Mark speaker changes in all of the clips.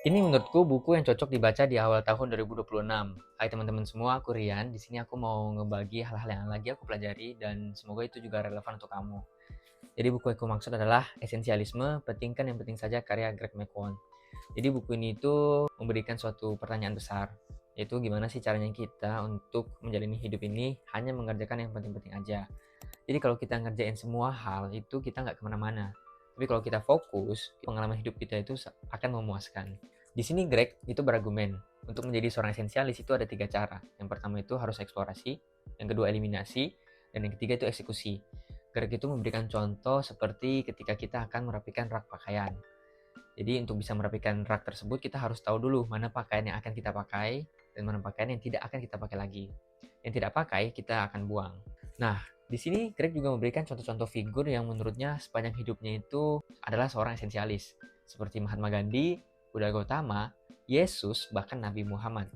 Speaker 1: Ini menurutku buku yang cocok dibaca di awal tahun 2026. Hai teman-teman semua, aku Rian. Di sini aku mau ngebagi hal-hal yang lagi aku pelajari dan semoga itu juga relevan untuk kamu. Jadi buku yang aku maksud adalah Esensialisme, Pentingkan yang Penting Saja karya Greg McKeown. Jadi buku ini itu memberikan suatu pertanyaan besar, yaitu gimana sih caranya kita untuk menjalani hidup ini hanya mengerjakan yang penting-penting aja. Jadi kalau kita ngerjain semua hal itu kita nggak kemana-mana. Tapi kalau kita fokus, pengalaman hidup kita itu akan memuaskan. Di sini Greg itu berargumen, untuk menjadi seorang esensialis itu ada 3 cara. Yang pertama itu harus eksplorasi, yang kedua eliminasi, dan yang ketiga itu eksekusi. Greg itu memberikan contoh seperti ketika kita akan merapikan rak pakaian. Jadi untuk bisa merapikan rak tersebut kita harus tahu dulu mana pakaian yang akan kita pakai dan mana pakaian yang tidak akan kita pakai lagi. Yang tidak pakai kita akan buang. Nah, di sini Greg juga memberikan contoh-contoh figur yang menurutnya sepanjang hidupnya itu adalah seorang esensialis. Seperti Mahatma Gandhi, Buddha Gautama, Yesus, bahkan Nabi Muhammad.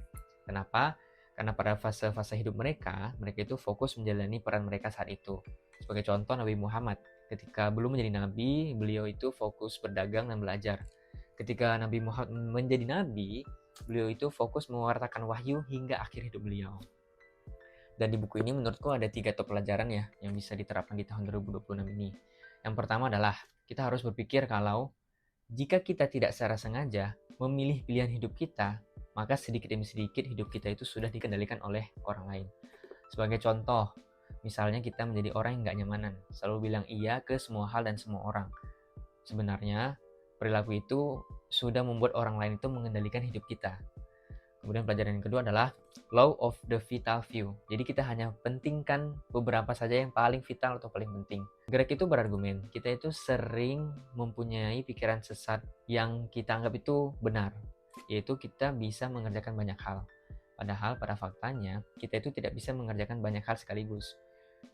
Speaker 1: Kenapa? Karena pada fase-fase hidup mereka, mereka itu fokus menjalani peran mereka saat itu. Sebagai contoh Nabi Muhammad, ketika belum menjadi nabi, beliau itu fokus berdagang dan belajar. Ketika Nabi Muhammad menjadi nabi, beliau itu fokus mewartakan wahyu hingga akhir hidup beliau. Dan di buku ini menurutku ada 3 top pelajaran ya yang bisa diterapkan di tahun 2026 ini. Yang pertama adalah kita harus berpikir kalau jika kita tidak secara sengaja memilih pilihan hidup kita, maka sedikit demi sedikit hidup kita itu sudah dikendalikan oleh orang lain. Sebagai contoh, misalnya kita menjadi orang yang gak nyamanan, selalu bilang iya ke semua hal dan semua orang. Sebenarnya, perilaku itu sudah membuat orang lain itu mengendalikan hidup kita. Kemudian pelajaran yang kedua adalah law of the vital few. Jadi kita hanya pentingkan beberapa saja yang paling vital atau paling penting. Greg itu berargumen, kita itu sering mempunyai pikiran sesat yang kita anggap itu benar, yaitu kita bisa mengerjakan banyak hal. Padahal pada faktanya, kita itu tidak bisa mengerjakan banyak hal sekaligus.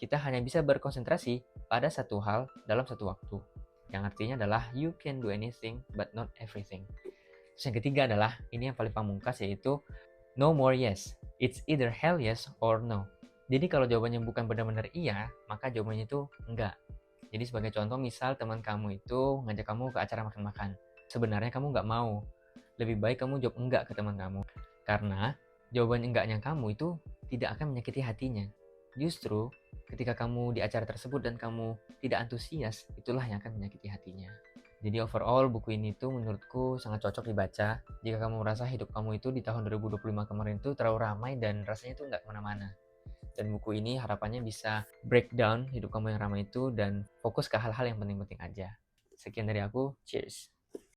Speaker 1: Kita hanya bisa berkonsentrasi pada satu hal dalam satu waktu. Yang artinya adalah you can do anything but not everything. Terus yang ketiga adalah, ini yang paling pamungkas yaitu no more yes. It's either hell yes or no. Jadi kalau jawabannya bukan benar-benar iya, maka jawabannya itu enggak. Jadi sebagai contoh, misal teman kamu itu ngajak kamu ke acara makan-makan. Sebenarnya kamu nggak mau. Lebih baik kamu jawab enggak ke teman kamu. Karena jawaban enggaknya kamu itu tidak akan menyakiti hatinya. Justru ketika kamu di acara tersebut dan kamu tidak antusias, itulah yang akan menyakiti hatinya. Jadi overall buku ini tuh menurutku sangat cocok dibaca jika kamu merasa hidup kamu itu di tahun 2025 kemarin itu terlalu ramai dan rasanya itu nggak kemana-mana. Dan buku ini harapannya bisa breakdown hidup kamu yang ramai itu dan fokus ke hal-hal yang penting-penting aja. Sekian dari aku, cheers!